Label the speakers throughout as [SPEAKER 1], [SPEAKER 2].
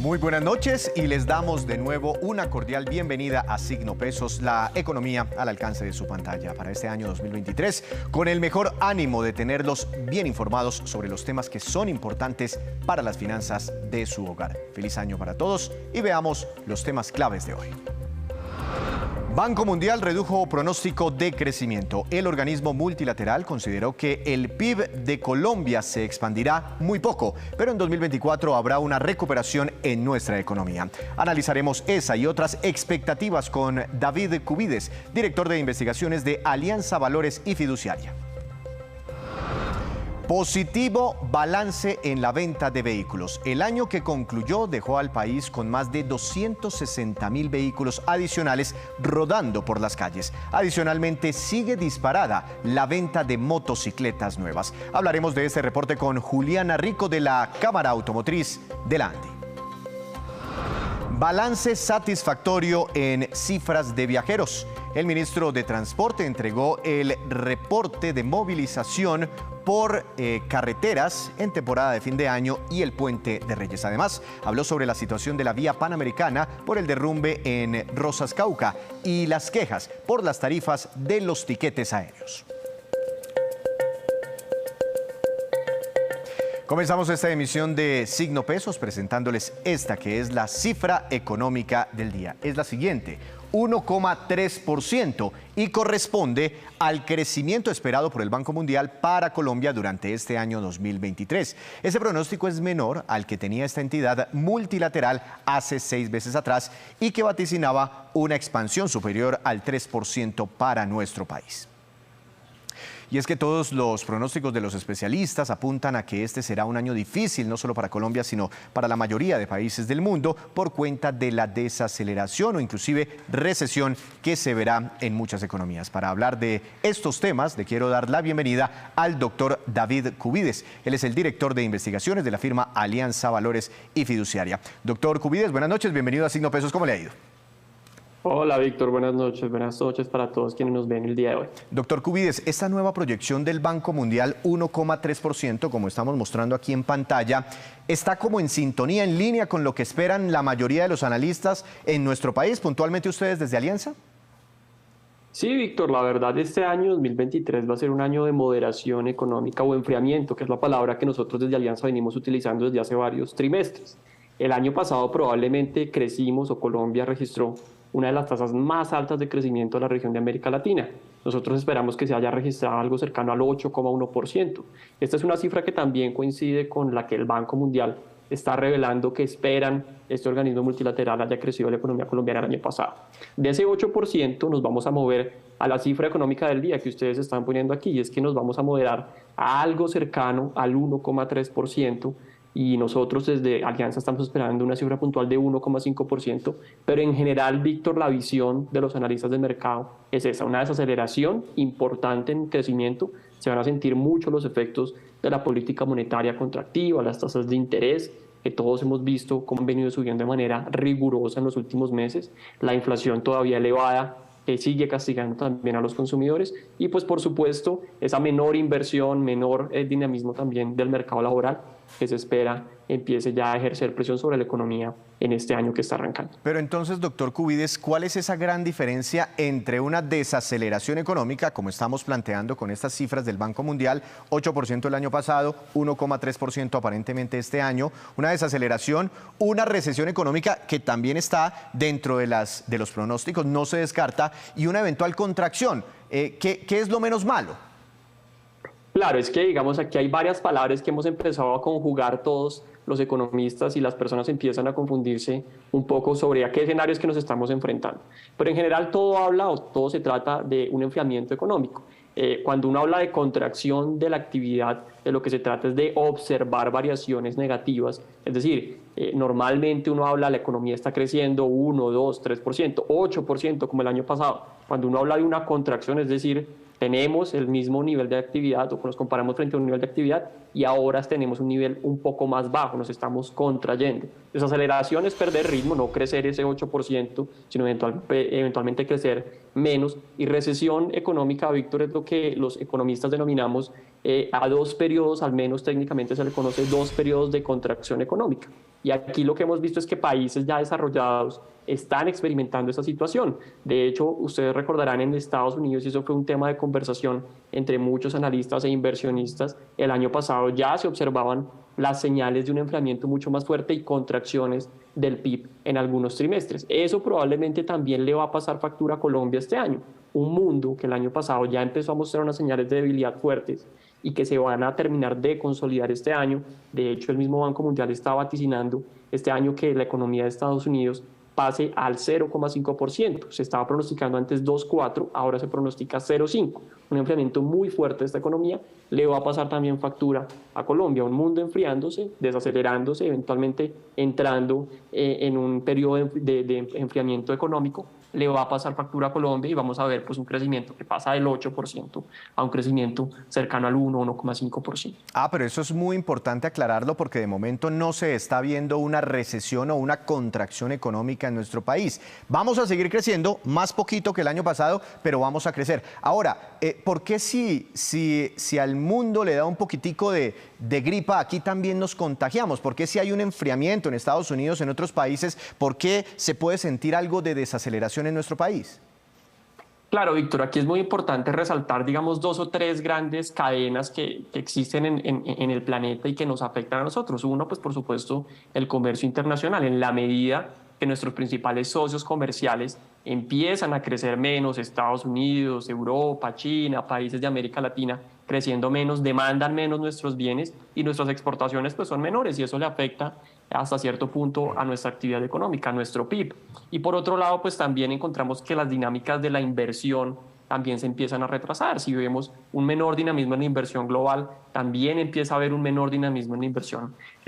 [SPEAKER 1] Muy buenas noches y les damos de nuevo una cordial bienvenida a Signo Pesos, la economía al alcance de su pantalla para este año 2023, con el mejor ánimo de tenerlos bien informados sobre los temas que son importantes para las finanzas de su hogar. Feliz año para todos y veamos los temas claves de hoy. Banco Mundial redujo pronóstico de crecimiento. El organismo multilateral consideró que el PIB de Colombia se expandirá muy poco, pero en 2024 habrá una recuperación en nuestra economía. Analizaremos esa y otras expectativas con David Cubides, director de investigaciones de Alianza Valores y Fiduciaria. Positivo balance en la venta de vehículos. El año que concluyó dejó al país con más de 260.000 vehículos adicionales rodando por las calles. Adicionalmente, sigue disparada la venta de motocicletas nuevas. Hablaremos de este reporte con Juliana Rico de la Cámara Automotriz de la ANDI. Balance satisfactorio en cifras de viajeros. El ministro de Transporte entregó el reporte de movilización por carreteras en temporada de fin de año y el Puente de Reyes. Además, habló sobre la situación de la vía panamericana por el derrumbe en Rosas Cauca y las quejas por las tarifas de los tiquetes aéreos. Comenzamos esta emisión de Signo Pesos presentándoles esta que es la cifra económica del día. Es la siguiente, 1,3% y corresponde al crecimiento esperado por el Banco Mundial para Colombia durante este año 2023. Ese pronóstico es menor al que tenía esta entidad multilateral hace 6 meses atrás y que vaticinaba una expansión superior al 3% para nuestro país. Y es que todos los pronósticos de los especialistas apuntan a que este será un año difícil, no solo para Colombia, sino para la mayoría de países del mundo, por cuenta de la desaceleración o inclusive recesión que se verá en muchas economías. Para hablar de estos temas, le quiero dar la bienvenida al doctor David Cubides. Él es el director de investigaciones de la firma Alianza Valores y Fiduciaria. Doctor Cubides, buenas noches, bienvenido a Signo Pesos, ¿cómo le ha ido?
[SPEAKER 2] Hola Víctor, buenas noches para todos quienes nos ven el día de hoy.
[SPEAKER 1] Doctor Cubides, esta nueva proyección del Banco Mundial, 1,3%, como estamos mostrando aquí en pantalla, ¿está como en sintonía, en línea con lo que esperan la mayoría de los analistas en nuestro país, puntualmente ustedes desde Alianza?
[SPEAKER 2] Sí, Víctor, la verdad este año 2023 va a ser un año de moderación económica o enfriamiento, que es la palabra que nosotros desde Alianza venimos utilizando desde hace varios trimestres. El año pasado probablemente crecimos o Colombia registró una de las tasas más altas de crecimiento de la región de América Latina. Nosotros esperamos que se haya registrado algo cercano al 8,1%. Esta es una cifra que también coincide con la que el Banco Mundial está revelando que esperan este organismo multilateral haya crecido la economía colombiana el año pasado. De ese 8% nos vamos a mover a la cifra económica del día que ustedes están poniendo aquí, y es que nos vamos a moderar a algo cercano al 1,3%. Y nosotros desde Alianza estamos esperando una cifra puntual de 1,5%, pero en general, Víctor, la visión de los analistas del mercado es esa, una desaceleración importante en crecimiento. Se van a sentir mucho los efectos de la política monetaria contractiva, las tasas de interés, que todos hemos visto cómo han venido subiendo de manera rigurosa en los últimos meses, la inflación todavía elevada, que sigue castigando también a los consumidores, y pues por supuesto esa menor inversión, menor dinamismo también del mercado laboral que se espera empiece ya a ejercer presión sobre la economía en este año que está arrancando.
[SPEAKER 1] Pero entonces, doctor Cubides, ¿cuál es esa gran diferencia entre una desaceleración económica, como estamos planteando con estas cifras del Banco Mundial, 8% el año pasado, 1,3% aparentemente este año, una desaceleración, una recesión económica que también está dentro de los pronósticos, no se descarta, y una eventual contracción? ¿Qué es lo menos malo?
[SPEAKER 2] Claro, es que digamos aquí hay varias palabras que hemos empezado a conjugar todos los economistas y las personas empiezan a confundirse un poco sobre a qué escenarios que nos estamos enfrentando. Pero en general todo habla o todo se trata de un enfriamiento económico. Cuando uno habla de contracción de la actividad, de lo que se trata es de observar variaciones negativas. Es decir, normalmente uno habla, la economía está creciendo 1, 2, 3%, 8% como el año pasado. Cuando uno habla de una contracción, es decir, tenemos el mismo nivel de actividad o nos comparamos frente a un nivel de actividad y ahora tenemos un nivel un poco más bajo, nos estamos contrayendo. Desaceleración es perder ritmo, no crecer ese 8%, sino eventualmente crecer menos. Y recesión económica, Víctor, es lo que los economistas denominamos a 2 periodos, al menos técnicamente se le conoce 2 periodos de contracción económica. Y aquí lo que hemos visto es que países ya desarrollados están experimentando esta situación. De hecho, ustedes recordarán en Estados Unidos, y eso fue un tema de conversación entre muchos analistas e inversionistas, el año pasado ya se observaban las señales de un enfriamiento mucho más fuerte y contracciones del PIB en algunos trimestres. Eso probablemente también le va a pasar factura a Colombia este año. Un mundo que el año pasado ya empezó a mostrar unas señales de debilidad fuertes y que se van a terminar de consolidar este año. De hecho, el mismo Banco Mundial está vaticinando este año que la economía de Estados Unidos pase al 0,5%. Se estaba pronosticando antes 2,4%, ahora se pronostica 0,5%. Un enfriamiento muy fuerte de esta economía le va a pasar también factura a Colombia. Un mundo enfriándose, desacelerándose, eventualmente entrando en un periodo de enfriamiento económico, le va a pasar factura a Colombia y vamos a ver pues un crecimiento que pasa del 8% a un crecimiento cercano al 1, 1,5%.
[SPEAKER 1] Pero eso es muy importante aclararlo porque de momento no se está viendo una recesión o una contracción económica en nuestro país. Vamos a seguir creciendo, más poquito que el año pasado, pero vamos a crecer. Ahora, ¿por qué si al mundo le da un poquitico de gripa, aquí también nos contagiamos? ¿Por qué si hay un enfriamiento en Estados Unidos, en otros países, por qué se puede sentir algo de desaceleración en nuestro país?
[SPEAKER 2] Claro, Víctor, aquí es muy importante resaltar, digamos, 2 o 3 grandes cadenas que existen en el planeta y que nos afectan a nosotros. Uno, pues por supuesto, el comercio internacional. En la medida que nuestros principales socios comerciales empiezan a crecer menos, Estados Unidos, Europa, China, países de América Latina, creciendo menos, demandan menos nuestros bienes y nuestras exportaciones pues son menores y eso le afecta hasta cierto punto a nuestra actividad económica, a nuestro PIB. Y por otro lado, pues también encontramos que las dinámicas de la inversión también se empiezan a retrasar. Si vemos un menor dinamismo en la inversión global, también empieza a haber un menor dinamismo en la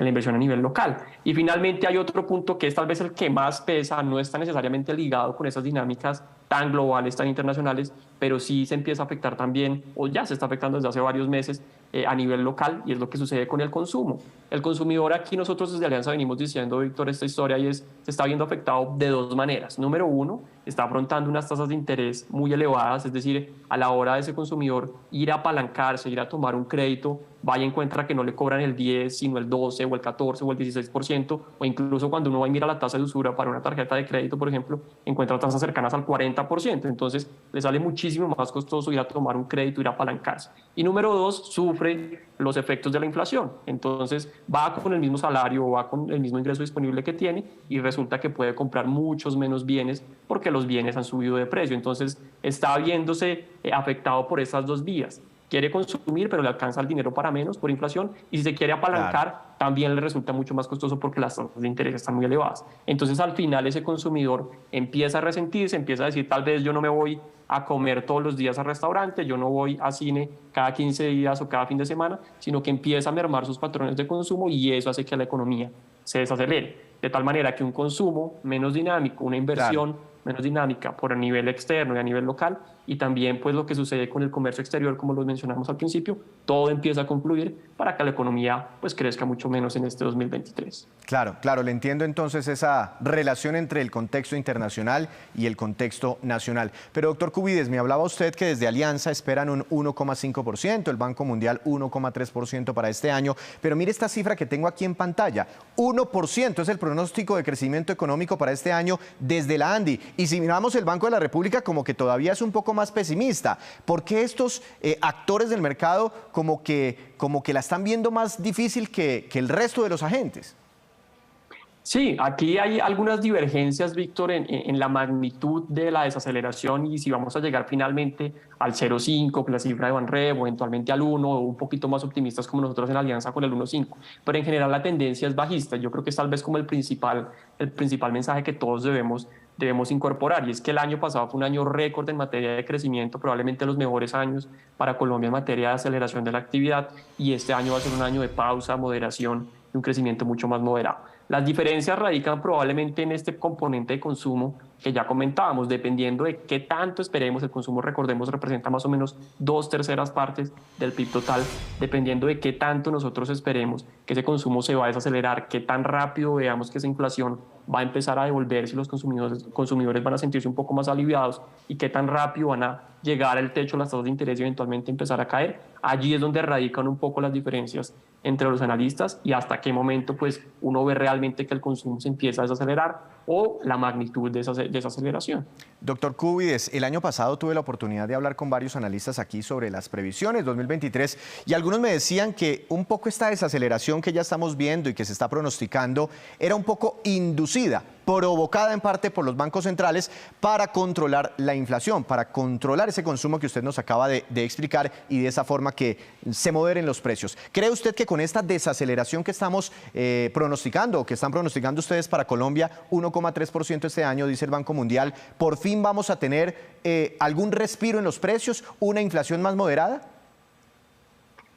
[SPEAKER 2] inversión a nivel local. Y finalmente hay otro punto que es tal vez el que más pesa, no está necesariamente ligado con esas dinámicas tan globales, tan internacionales, pero sí se empieza a afectar también, o ya se está afectando desde hace varios meses a nivel local, y es lo que sucede con el consumo. El consumidor, aquí nosotros desde Alianza venimos diciendo, Víctor, esta historia, y se está viendo afectado de 2 maneras. Número uno, está afrontando unas tasas de interés muy elevadas, es decir, a la hora de ese consumidor ir a apalancarse, ir a tomar un crédito, vaya y encuentra que no le cobran el 10, sino el 12 o el 14 o el 16%, o incluso cuando uno va y mira la tasa de usura para una tarjeta de crédito, por ejemplo, encuentra tasas cercanas al 40%. Entonces, le sale muchísimo más costoso ir a tomar un crédito, ir a apalancarse. Y número 2, sufre los efectos de la inflación. Entonces, va con el mismo salario o va con el mismo ingreso disponible que tiene y resulta que puede comprar muchos menos bienes porque los bienes han subido de precio. Entonces, está viéndose afectado por esas 2 vías. Quiere consumir, pero le alcanza el dinero para menos por inflación, y si se quiere apalancar, también le resulta mucho más costoso porque las tasas de interés están muy elevadas. Entonces, al final, ese consumidor empieza a resentirse, empieza a decir, tal vez yo no me voy a comer todos los días al restaurante, yo no voy a cine cada 15 días o cada fin de semana, sino que empieza a mermar sus patrones de consumo y eso hace que la economía se desacelere. De tal manera que un consumo menos dinámico, una inversión menos dinámica por a nivel externo y a nivel local, y también pues lo que sucede con el comercio exterior, como lo mencionamos al principio, todo empieza a concluir para que la economía pues crezca mucho menos en este 2023.
[SPEAKER 1] Claro, le entiendo entonces esa relación entre el contexto internacional y el contexto nacional. Pero doctor Cubides, me hablaba usted que desde Alianza esperan un 1,5%, el Banco Mundial 1,3% para este año, pero mire esta cifra que tengo aquí en pantalla, 1% es el pronóstico de crecimiento económico para este año desde la ANDI. Y si miramos el Banco de la República, como que todavía es un poco más pesimista. ¿Por qué estos actores del mercado como que la están viendo más difícil que el resto de los agentes?
[SPEAKER 2] Sí, aquí hay algunas divergencias, Víctor, en la magnitud de la desaceleración y si vamos a llegar finalmente al 0,5, que la cifra de Banrep, o eventualmente al 1, o un poquito más optimistas como nosotros en Alianza con el 1,5. Pero en general la tendencia es bajista. Yo creo que es tal vez como el principal mensaje que todos debemos incorporar, y es que el año pasado fue un año récord en materia de crecimiento, probablemente los mejores años para Colombia en materia de aceleración de la actividad, y este año va a ser un año de pausa, moderación y un crecimiento mucho más moderado. Las diferencias radican probablemente en este componente de consumo que ya comentábamos, dependiendo de qué tanto esperemos. El consumo, recordemos, representa más o menos 2/3 partes del PIB total. Dependiendo de qué tanto nosotros esperemos que ese consumo se va a desacelerar, qué tan rápido veamos que esa inflación va a empezar a devolverse y los consumidores van a sentirse un poco más aliviados, y qué tan rápido van a llegar al techo las tasas de interés y eventualmente empezar a caer. Allí es donde radican un poco las diferencias entre los analistas y hasta qué momento pues uno ve realmente que el consumo se empieza a desacelerar o la magnitud de esa aceleración.
[SPEAKER 1] Doctor Cúbides, el año pasado tuve la oportunidad de hablar con varios analistas aquí sobre las previsiones 2023 y algunos me decían que un poco esta desaceleración que ya estamos viendo y que se está pronosticando era un poco inducida, provocada en parte por los bancos centrales para controlar la inflación, para controlar ese consumo que usted nos acaba de explicar y de esa forma que se moderen los precios. ¿Cree usted que con esta desaceleración que estamos pronosticando o que están pronosticando ustedes para Colombia, 1,3% este año, dice el Banco Mundial, por fin vamos a tener algún respiro en los precios, una inflación más moderada?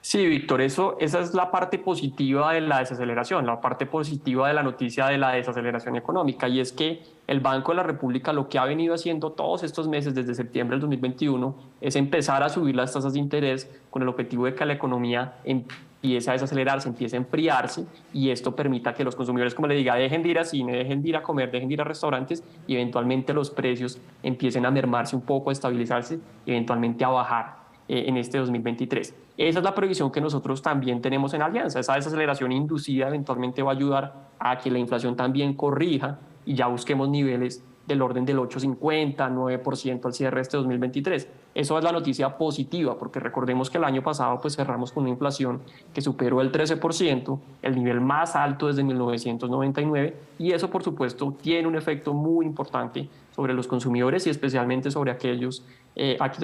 [SPEAKER 2] Sí, Víctor, esa es la parte positiva de la desaceleración, la parte positiva de la noticia de la desaceleración económica, y es que el Banco de la República lo que ha venido haciendo todos estos meses desde septiembre del 2021 es empezar a subir las tasas de interés con el objetivo de que la economía empiece a desacelerarse, empiece a enfriarse, y esto permita que los consumidores, como le diga, dejen de ir a cine, dejen de ir a comer, dejen de ir a restaurantes y eventualmente los precios empiecen a mermarse un poco, a estabilizarse y eventualmente a bajar en este 2023. Esa es la previsión que nosotros también tenemos en Alianza. Esa desaceleración inducida eventualmente va a ayudar a que la inflación también corrija y ya busquemos niveles del orden del 8,50, 9% al cierre de este 2023. Eso es la noticia positiva, porque recordemos que el año pasado pues cerramos con una inflación que superó el 13%, el nivel más alto desde 1999, y eso por supuesto tiene un efecto muy importante sobre los consumidores y especialmente sobre aquellas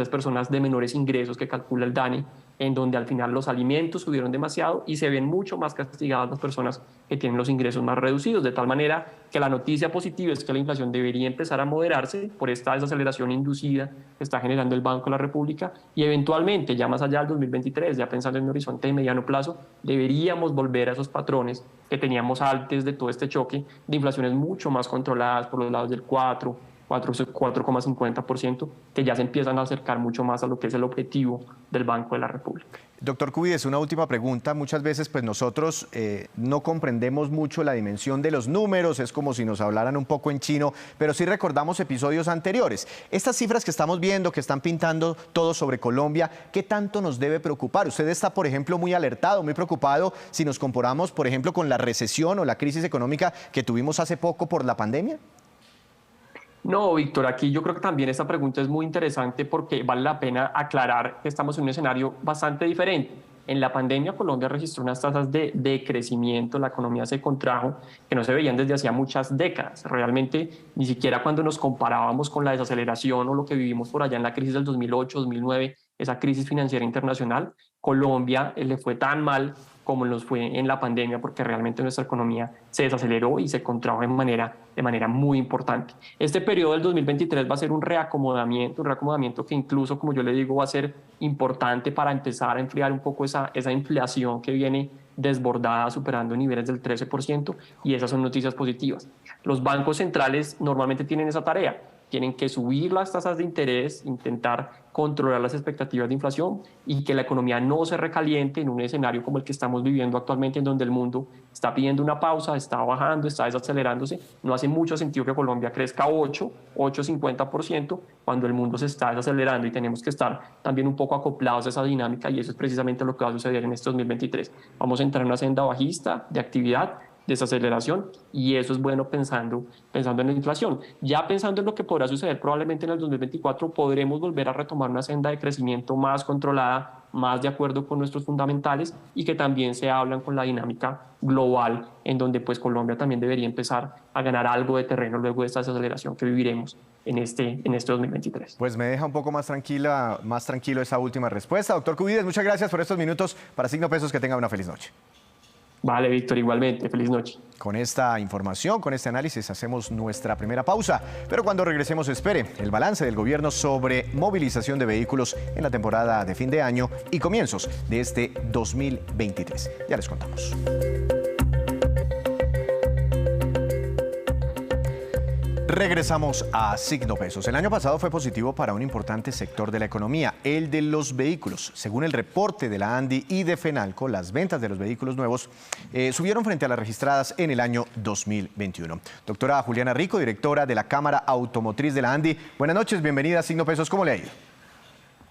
[SPEAKER 2] personas de menores ingresos que calcula el DANE, en donde al final los alimentos subieron demasiado y se ven mucho más castigadas las personas que tienen los ingresos más reducidos, de tal manera que la noticia positiva es que la inflación debería empezar a moderarse por esta desaceleración inducida que está generando el Banco de la República, y eventualmente ya más allá del 2023, ya pensando en un horizonte de mediano plazo, deberíamos volver a esos patrones que teníamos antes de todo este choque de inflaciones mucho más controladas por los lados del 4,50%, que ya se empiezan a acercar mucho más a lo que es el objetivo del Banco de la República.
[SPEAKER 1] Doctor Cúbides, una última pregunta. Muchas veces pues nosotros no comprendemos mucho la dimensión de los números, es como si nos hablaran un poco en chino, pero sí recordamos episodios anteriores. Estas cifras que estamos viendo, que están pintando todo sobre Colombia, ¿qué tanto nos debe preocupar? Usted está, por ejemplo, muy alertado, muy preocupado si nos comparamos, por ejemplo, con la recesión o la crisis económica que tuvimos hace poco por la pandemia.
[SPEAKER 2] No, Víctor, aquí yo creo que también esta pregunta es muy interesante porque vale la pena aclarar que estamos en un escenario bastante diferente. En la pandemia Colombia registró unas tasas de decrecimiento, la economía se contrajo, que no se veían desde hacía muchas décadas. Realmente ni siquiera cuando nos comparábamos con la desaceleración o lo que vivimos por allá en la crisis del 2008, 2009, esa crisis financiera internacional, Colombia le fue tan mal como nos fue en la pandemia, porque realmente nuestra economía se desaceleró y se contrajo de manera muy importante. Este periodo del 2023 va a ser un reacomodamiento que incluso, como yo le digo, va a ser importante para empezar a enfriar un poco esa inflación que viene desbordada, superando niveles del 13%, y esas son noticias positivas. Los bancos centrales normalmente tienen esa tarea, tienen que subir las tasas de interés, intentar controlar las expectativas de inflación y que la economía no se recaliente en un escenario como el que estamos viviendo actualmente, en donde el mundo está pidiendo una pausa, está bajando, está desacelerándose. No hace mucho sentido que Colombia crezca 8,50% cuando el mundo se está desacelerando, y tenemos que estar también un poco acoplados a esa dinámica, y eso es precisamente lo que va a suceder en este 2023. Vamos a entrar en una senda bajista de actividad, desaceleración, y eso es bueno pensando en la inflación. Ya pensando en lo que podrá suceder probablemente en el 2024, podremos volver a retomar una senda de crecimiento más controlada, más de acuerdo con nuestros fundamentales, y que también se hablan con la dinámica global, en donde pues Colombia también debería empezar a ganar algo de terreno luego de esta desaceleración que viviremos en este 2023.
[SPEAKER 1] Pues me deja un poco más tranquilo esa última respuesta. Doctor Cúbides, muchas gracias por estos minutos para Signo Pesos. Que tenga una feliz noche.
[SPEAKER 2] Vale, Víctor, igualmente. Feliz noche.
[SPEAKER 1] Con esta información, con este análisis, hacemos nuestra primera pausa. Pero cuando regresemos, espere el balance del gobierno sobre movilización de vehículos en la temporada de fin de año y comienzos de este 2023. Ya les contamos. Regresamos a Signo Pesos. El año pasado fue positivo para un importante sector de la economía, el de los vehículos. Según el reporte de la ANDI y de FENALCO, las ventas de los vehículos nuevos subieron frente a las registradas en el año 2021. Doctora Juliana Rico, directora de la Cámara Automotriz de la ANDI. Buenas noches, bienvenida a Signo Pesos. ¿Cómo le ha ido?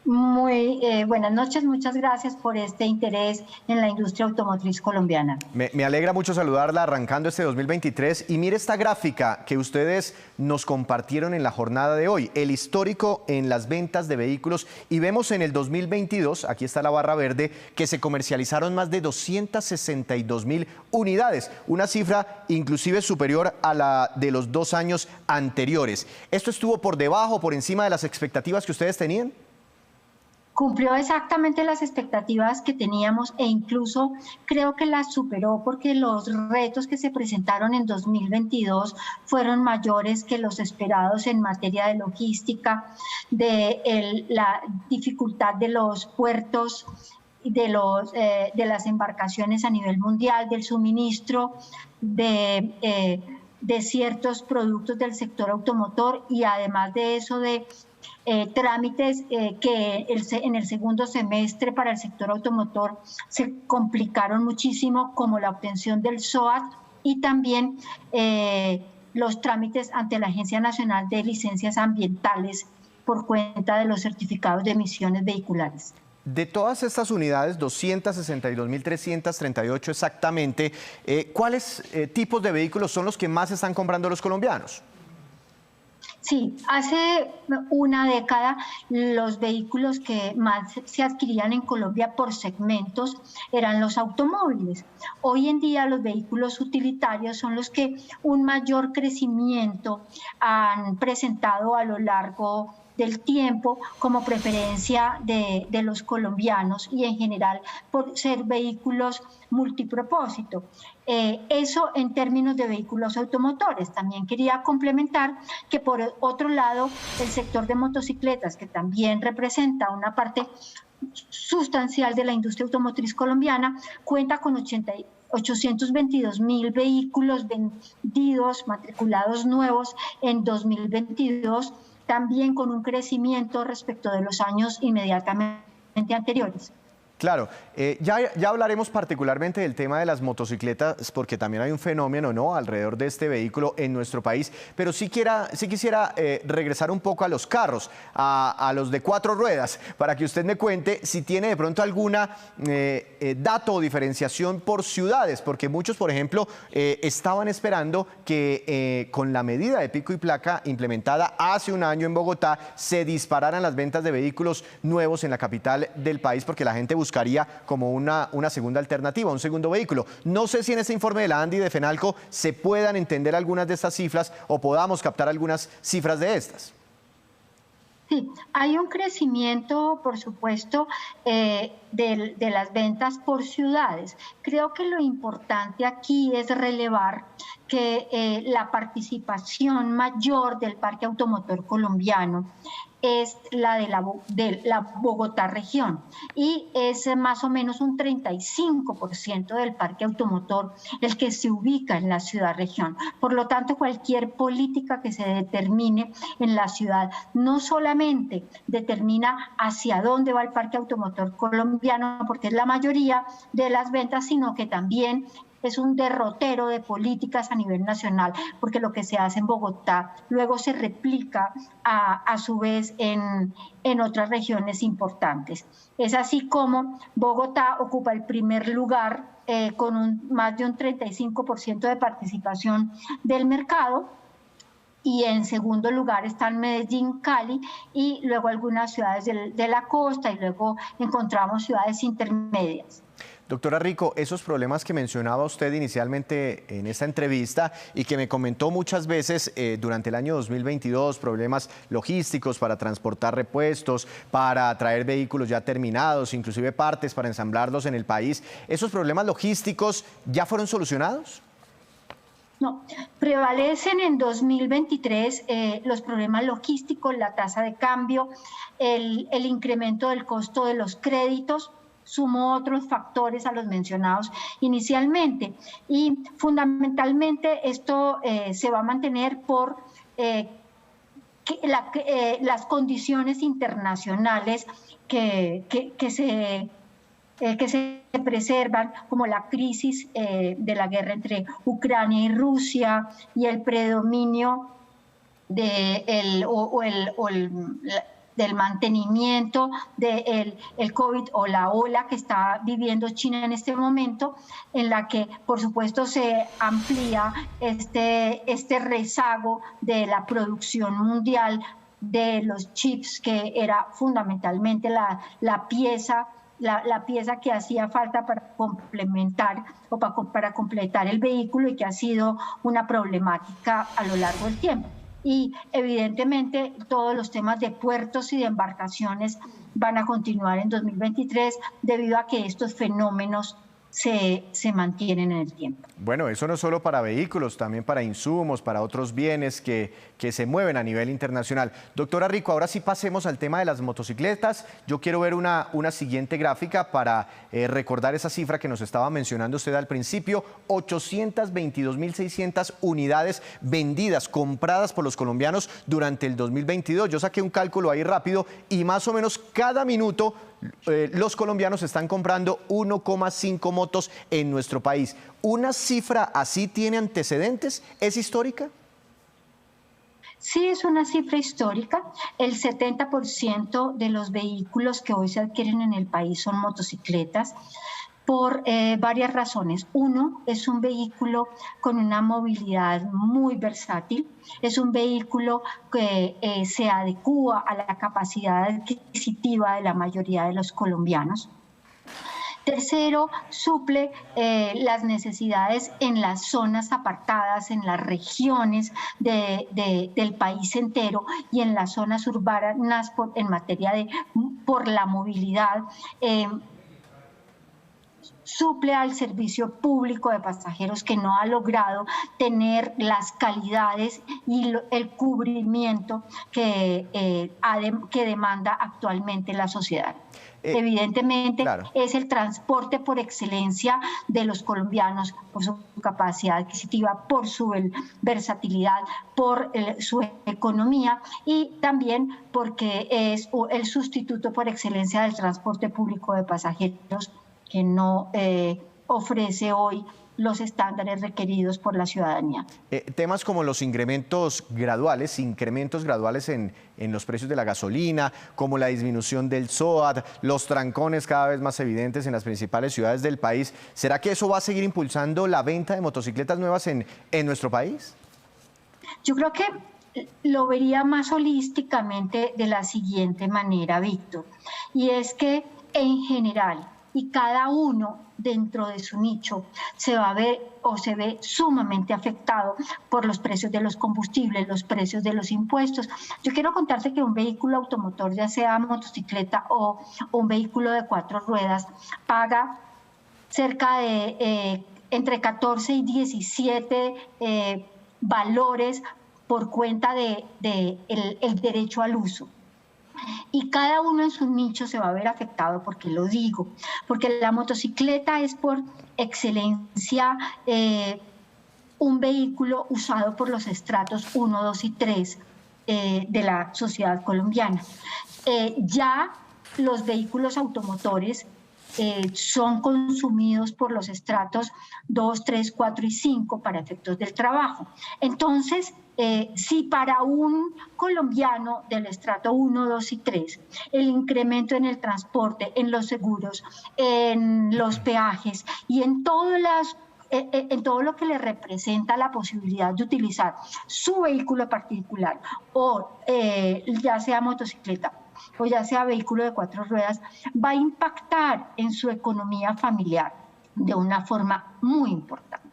[SPEAKER 3] Muy buenas noches, muchas gracias por este interés en la industria automotriz colombiana.
[SPEAKER 1] Me alegra mucho saludarla arrancando este 2023 y mire esta gráfica que ustedes nos compartieron en la jornada de hoy, el histórico en las ventas de vehículos, y vemos en el 2022, aquí está la barra verde, que se comercializaron más de 262.000 unidades, una cifra inclusive superior a la de los 2 años anteriores. ¿Esto estuvo por debajo, por encima de las expectativas que ustedes tenían?
[SPEAKER 3] Cumplió exactamente las expectativas que teníamos e incluso creo que las superó porque los retos que se presentaron en 2022 fueron mayores que los esperados en materia de logística, la dificultad de los puertos, de las embarcaciones a nivel mundial, del suministro de ciertos productos del sector automotor y además de eso de trámites que en el segundo semestre para el sector automotor se complicaron muchísimo, como la obtención del SOAT y también los trámites ante la Agencia Nacional de Licencias Ambientales por cuenta de los certificados de emisiones vehiculares.
[SPEAKER 1] De todas estas unidades, 262.338 exactamente, ¿cuáles tipos de vehículos son los que más están comprando los colombianos?
[SPEAKER 3] Sí, hace una década los vehículos que más se adquirían en Colombia por segmentos eran los automóviles. Hoy en día los vehículos utilitarios son los que un mayor crecimiento han presentado a lo largo del tiempo como preferencia de los colombianos y en general por ser vehículos multipropósito. Eso en términos de vehículos automotores. También quería complementar que por otro lado el sector de motocicletas, que también representa una parte sustancial de la industria automotriz colombiana, cuenta con 822.000 vehículos vendidos, matriculados nuevos en 2022, también con un crecimiento respecto de los años inmediatamente anteriores.
[SPEAKER 1] Claro, ya hablaremos particularmente del tema de las motocicletas porque también hay un fenómeno, ¿no?, alrededor de este vehículo en nuestro país, pero sí quisiera regresar un poco a los carros, a los de 4 ruedas, para que usted me cuente si tiene de pronto alguna dato o diferenciación por ciudades, porque muchos, por ejemplo, estaban esperando que con la medida de pico y placa implementada hace un año en Bogotá se dispararan las ventas de vehículos nuevos en la capital del país porque la gente buscaría como una segunda alternativa, un segundo vehículo. No sé si en este informe de la ANDI y de FENALCO se puedan entender algunas de estas cifras o podamos captar algunas cifras de estas.
[SPEAKER 3] Sí, hay un crecimiento, por supuesto, de las ventas por ciudades. Creo que lo importante aquí es relevar que la participación mayor del parque automotor colombiano es la de la Bogotá región y es más o menos un 35% del parque automotor el que se ubica en la ciudad región. Por lo tanto, cualquier política que se determine en la ciudad no solamente determina hacia dónde va el parque automotor colombiano, porque es la mayoría de las ventas, sino que también es un derrotero de políticas a nivel nacional, porque lo que se hace en Bogotá luego se replica a su vez en otras regiones importantes. Es así como Bogotá ocupa el primer lugar con más de un 35% de participación del mercado, y en segundo lugar están Medellín, Cali y luego algunas ciudades de la costa y luego encontramos ciudades intermedias.
[SPEAKER 1] Doctora Rico, esos problemas que mencionaba usted inicialmente en esta entrevista y que me comentó muchas veces durante el año 2022, problemas logísticos para transportar repuestos, para traer vehículos ya terminados, inclusive partes para ensamblarlos en el país, ¿esos problemas logísticos ya fueron solucionados?
[SPEAKER 3] No, prevalecen en 2023 los problemas logísticos, la tasa de cambio, el incremento del costo de los créditos, sumó otros factores a los mencionados inicialmente. Y fundamentalmente esto se va a mantener por las condiciones internacionales que se preservan, como la crisis de la guerra entre Ucrania y Rusia y el predominio del mantenimiento del el COVID o la ola que está viviendo China en este momento, en la que por supuesto se amplía este rezago de la producción mundial de los chips, que era fundamentalmente la pieza que hacía falta para complementar o para completar el vehículo, y que ha sido una problemática a lo largo del tiempo. Y evidentemente todos los temas de puertos y de embarcaciones van a continuar en 2023 debido a que estos fenómenos se mantienen en el tiempo.
[SPEAKER 1] Bueno, eso no solo para vehículos, también para insumos, para otros bienes que se mueven a nivel internacional. Doctora Rico, ahora sí pasemos al tema de las motocicletas. Yo quiero ver una siguiente gráfica para recordar esa cifra que nos estaba mencionando usted al principio: 822.600 unidades vendidas, compradas por los colombianos durante el 2022. Yo saqué un cálculo ahí rápido y más o menos cada minuto los colombianos están comprando 1,5 motos en nuestro país. ¿Una cifra así tiene antecedentes? ¿Es histórica?
[SPEAKER 3] Sí, es una cifra histórica. El 70% de los vehículos que hoy se adquieren en el país son motocicletas, por varias razones. Uno, es un vehículo con una movilidad muy versátil, es un vehículo que se adecúa a la capacidad adquisitiva de la mayoría de los colombianos. Tercero, suple las necesidades en las zonas apartadas, en las regiones del país entero y en las zonas urbanas en materia por la movilidad. Suple al servicio público de pasajeros, que no ha logrado tener las calidades y el cubrimiento que demanda actualmente la sociedad. Evidentemente, claro, es el transporte por excelencia de los colombianos, por su capacidad adquisitiva, por su versatilidad, por su economía, y también porque es el sustituto por excelencia del transporte público de pasajeros, que no ofrece hoy los estándares requeridos por la ciudadanía.
[SPEAKER 1] Temas como los incrementos graduales en los precios de la gasolina, como la disminución del SOAT, los trancones cada vez más evidentes en las principales ciudades del país. ¿Será que eso va a seguir impulsando la venta de motocicletas nuevas en nuestro país?
[SPEAKER 3] Yo creo que lo vería más holísticamente de la siguiente manera, Víctor, y es que en general, y cada uno dentro de su nicho se va a ver o se ve sumamente afectado por los precios de los combustibles, los precios de los impuestos. Yo quiero contarte que un vehículo automotor, ya sea motocicleta o un vehículo de 4 ruedas, paga cerca de entre 14 y 17 valores por cuenta del derecho al uso. Y cada uno en su nicho se va a ver afectado. ¿Porque lo digo? Porque la motocicleta es por excelencia un vehículo usado por los estratos 1, 2 y 3 de la sociedad colombiana. Ya los vehículos automotores son consumidos por los estratos 2, 3, 4 y 5 para efectos del trabajo. Entonces, si para un colombiano del estrato 1, 2 y 3 el incremento en el transporte, en los seguros, en los peajes y en todo lo que le representa la posibilidad de utilizar su vehículo particular, o ya sea motocicleta o ya sea vehículo de 4 ruedas, va a impactar en su economía familiar de una forma muy importante.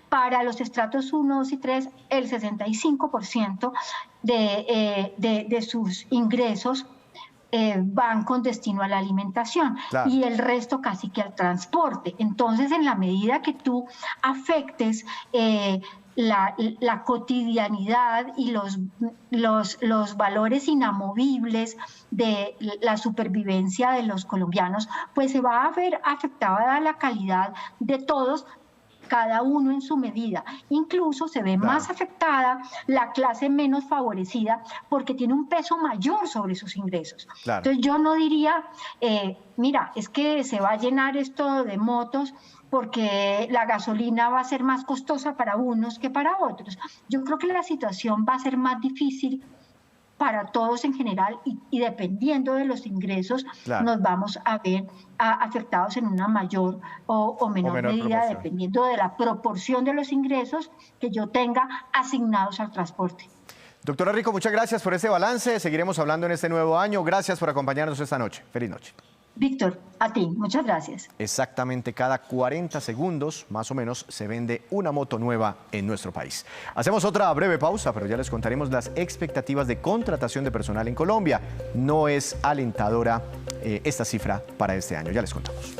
[SPEAKER 3] Para los estratos 1, 2 y 3, el 65% de sus ingresos van con destino a la alimentación, claro, y el resto casi que al transporte. Entonces, en la medida que tú afectes la cotidianidad y los valores inamovibles de la supervivencia de los colombianos, pues se va a ver afectada la calidad de todos, cada uno en su medida. Incluso se ve más afectada la clase menos favorecida, porque tiene un peso mayor sobre sus ingresos. Claro. Entonces yo no diría, mira, es que se va a llenar esto de motos porque la gasolina va a ser más costosa para unos que para otros. Yo creo que la situación va a ser más difícil para todos en general y dependiendo de los ingresos nos vamos a ver afectados en una mayor o menor medida, dependiendo de la proporción de los ingresos que yo tenga asignados al transporte.
[SPEAKER 1] Doctora Rico, muchas gracias por este balance. Seguiremos hablando en este nuevo año. Gracias por acompañarnos esta noche. Feliz noche.
[SPEAKER 3] Víctor, a ti, muchas gracias.
[SPEAKER 1] Exactamente cada 40 segundos, más o menos, se vende una moto nueva en nuestro país. Hacemos otra breve pausa, pero ya les contaremos las expectativas de contratación de personal en Colombia. No es alentadora esta cifra para este año, ya les contamos.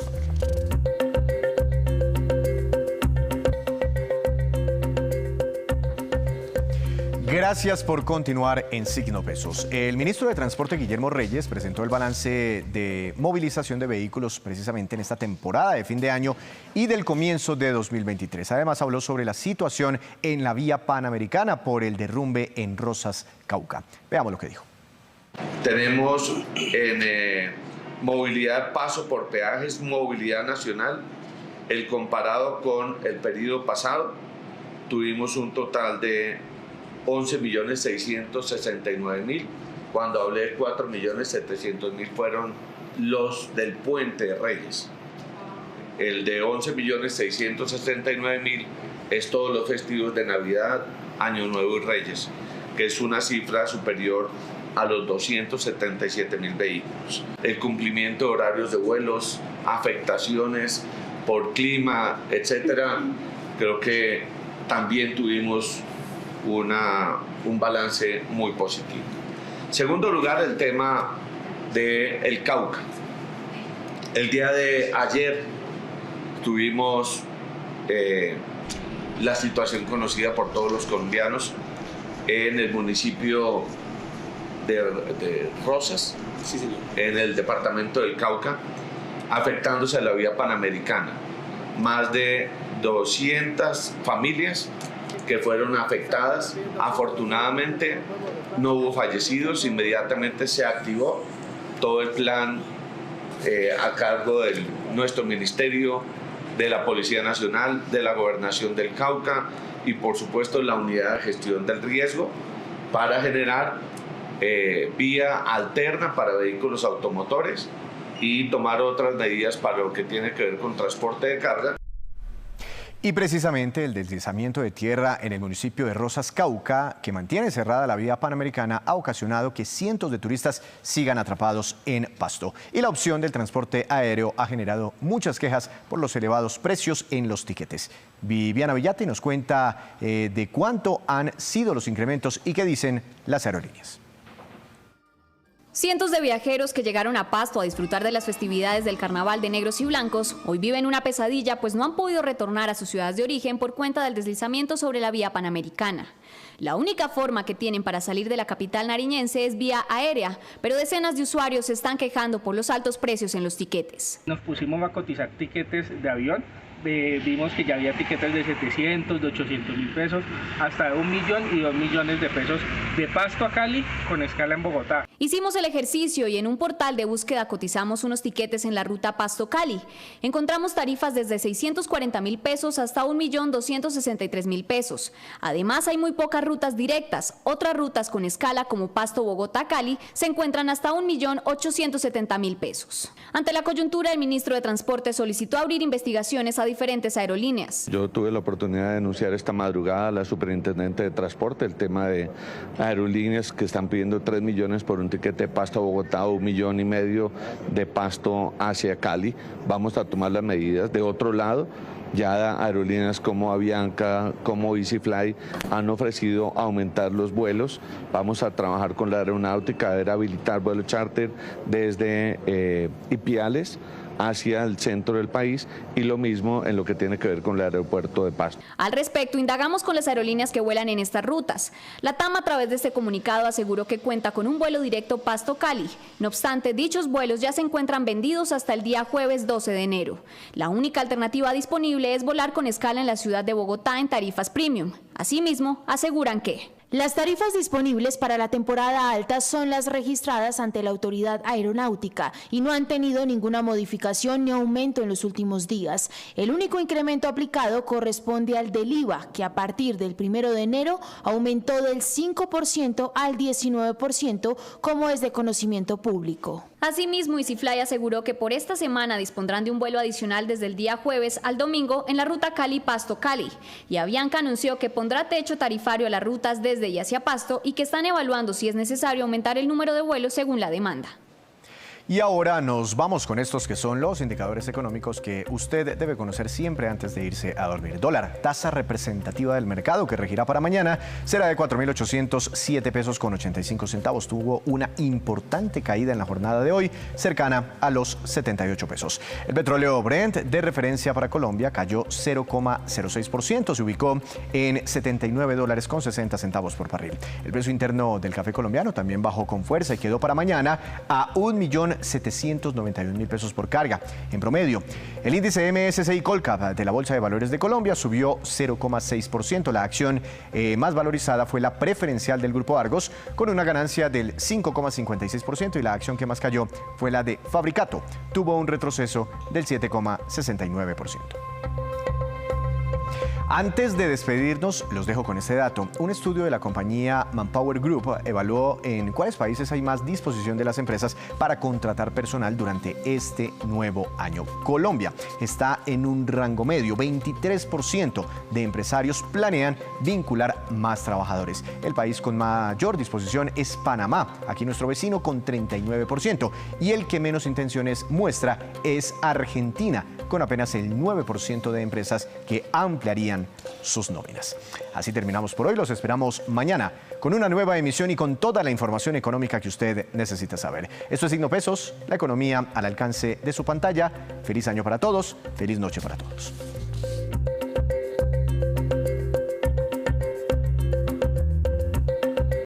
[SPEAKER 1] Gracias por continuar en Signo Pesos. El ministro de Transporte, Guillermo Reyes, presentó el balance de movilización de vehículos precisamente en esta temporada de fin de año y del comienzo de 2023. Además, habló sobre la situación en la vía panamericana por el derrumbe en Rosas, Cauca. Veamos lo que dijo.
[SPEAKER 4] Tenemos en movilidad paso por peajes, movilidad nacional, el comparado con el periodo pasado, tuvimos un total de 11.669.000, cuando hablé de 4.700.000 fueron los del Puente de Reyes. El de 11.669.000 es todos los festivos de Navidad, Año Nuevo y Reyes, que es una cifra superior a los 277.000 vehículos. El cumplimiento de horarios de vuelos, afectaciones por clima, etcétera, creo que también tuvimos un balance muy positivo. En segundo lugar, el tema del Cauca. El día de ayer tuvimos la situación conocida por todos los colombianos en el municipio de Rosas, sí, señor, en el departamento del Cauca, afectándose a la vía panamericana. Más de 200 familias que fueron afectadas. Afortunadamente no hubo fallecidos, inmediatamente se activó todo el plan a cargo de nuestro ministerio, de la Policía Nacional, de la Gobernación del Cauca y por supuesto la Unidad de Gestión del Riesgo para generar vía alterna para vehículos automotores y tomar otras medidas para lo que tiene que ver con transporte de carga.
[SPEAKER 1] Y precisamente el deslizamiento de tierra en el municipio de Rosas, Cauca, que mantiene cerrada la vía panamericana, ha ocasionado que cientos de turistas sigan atrapados en Pasto. Y la opción del transporte aéreo ha generado muchas quejas por los elevados precios en los tiquetes. Viviana Villate nos cuenta de cuánto han sido los incrementos y qué dicen las aerolíneas.
[SPEAKER 5] Cientos de viajeros que llegaron a Pasto a disfrutar de las festividades del Carnaval de Negros y Blancos hoy viven una pesadilla, pues no han podido retornar a sus ciudades de origen por cuenta del deslizamiento sobre la vía panamericana. La única forma que tienen para salir de la capital nariñense es vía aérea, pero decenas de usuarios se están quejando por los altos precios en los tiquetes.
[SPEAKER 6] Nos pusimos a cotizar tiquetes de avión. Vimos que ya había tiquetes de 700, de 800.000 pesos, hasta de 1 millón y 2 millones de pesos de Pasto a Cali con escala en Bogotá.
[SPEAKER 5] Hicimos el ejercicio y en un portal de búsqueda cotizamos unos tiquetes en la ruta Pasto-Cali. Encontramos tarifas desde 640.000 pesos hasta 1.263.000 pesos. Además, hay muy pocas rutas directas. Otras rutas con escala como Pasto-Bogotá-Cali se encuentran hasta 1.870.000 pesos. Ante la coyuntura, el ministro de Transporte solicitó abrir investigaciones a diferentes aerolíneas.
[SPEAKER 7] Yo tuve la oportunidad de denunciar esta madrugada a la superintendente de transporte el tema de aerolíneas que están pidiendo 3 millones por un tiquete de Pasto a Bogotá o 1,5 millones de Pasto hacia Cali. Vamos a tomar las medidas. De otro lado, ya aerolíneas como Avianca, como EasyFly han ofrecido aumentar los vuelos. Vamos a trabajar con la aeronáutica, a ver, habilitar vuelos charter desde Ipiales hacia el centro del país y lo mismo en lo que tiene que ver con el aeropuerto de Pasto.
[SPEAKER 5] Al respecto, indagamos con las aerolíneas que vuelan en estas rutas. La TAM, a través de este comunicado, aseguró que cuenta con un vuelo directo Pasto-Cali. No obstante, dichos vuelos ya se encuentran vendidos hasta el día jueves 12 de enero. La única alternativa disponible es volar con escala en la ciudad de Bogotá en tarifas premium. Asimismo, aseguran que
[SPEAKER 8] Las tarifas disponibles para la temporada alta son las registradas ante la Autoridad Aeronáutica y no han tenido ninguna modificación ni aumento en los últimos días. El único incremento aplicado corresponde al del IVA, que a partir del 1 de enero aumentó del 5% al 19%, como es de conocimiento público.
[SPEAKER 5] Asimismo, EasyFly aseguró que por esta semana dispondrán de un vuelo adicional desde el día jueves al domingo en la ruta Cali-Pasto Cali. Y Avianca anunció que pondrá techo tarifario a las rutas desde y hacia Pasto y que están evaluando si es necesario aumentar el número de vuelos según la demanda.
[SPEAKER 1] Y ahora nos vamos con estos que son los indicadores económicos que usted debe conocer siempre antes de irse a dormir. Dólar, tasa representativa del mercado que regirá para mañana, será de 4.807 pesos con 85 centavos. Tuvo una importante caída en la jornada de hoy, cercana a los 78 pesos. El petróleo Brent de referencia para Colombia cayó 0,06%, se ubicó en $79 con 60 centavos por barril. El precio interno del café colombiano también bajó con fuerza y quedó para mañana a 1.791.000 pesos por carga. En promedio, el índice MSCI Colcap de la Bolsa de Valores de Colombia subió 0,6%. La acción más valorizada fue la preferencial del Grupo Argos, con una ganancia del 5,56%, y la acción que más cayó fue la de Fabricato. Tuvo un retroceso del 7,69%. Antes de despedirnos, los dejo con este dato. Un estudio de la compañía Manpower Group evaluó en cuáles países hay más disposición de las empresas para contratar personal durante este nuevo año. Colombia está en un rango medio. 23% de empresarios planean vincular más trabajadores. El país con mayor disposición es Panamá, aquí nuestro vecino, con 39%. Y el que menos intenciones muestra es Argentina, con apenas el 9% de empresas que ampliarían sus nóminas. Así terminamos por hoy. Los esperamos mañana con una nueva emisión y con toda la información económica que usted necesita saber. Esto es Signo Pesos, la economía al alcance de su pantalla. Feliz año para todos, feliz noche para todos.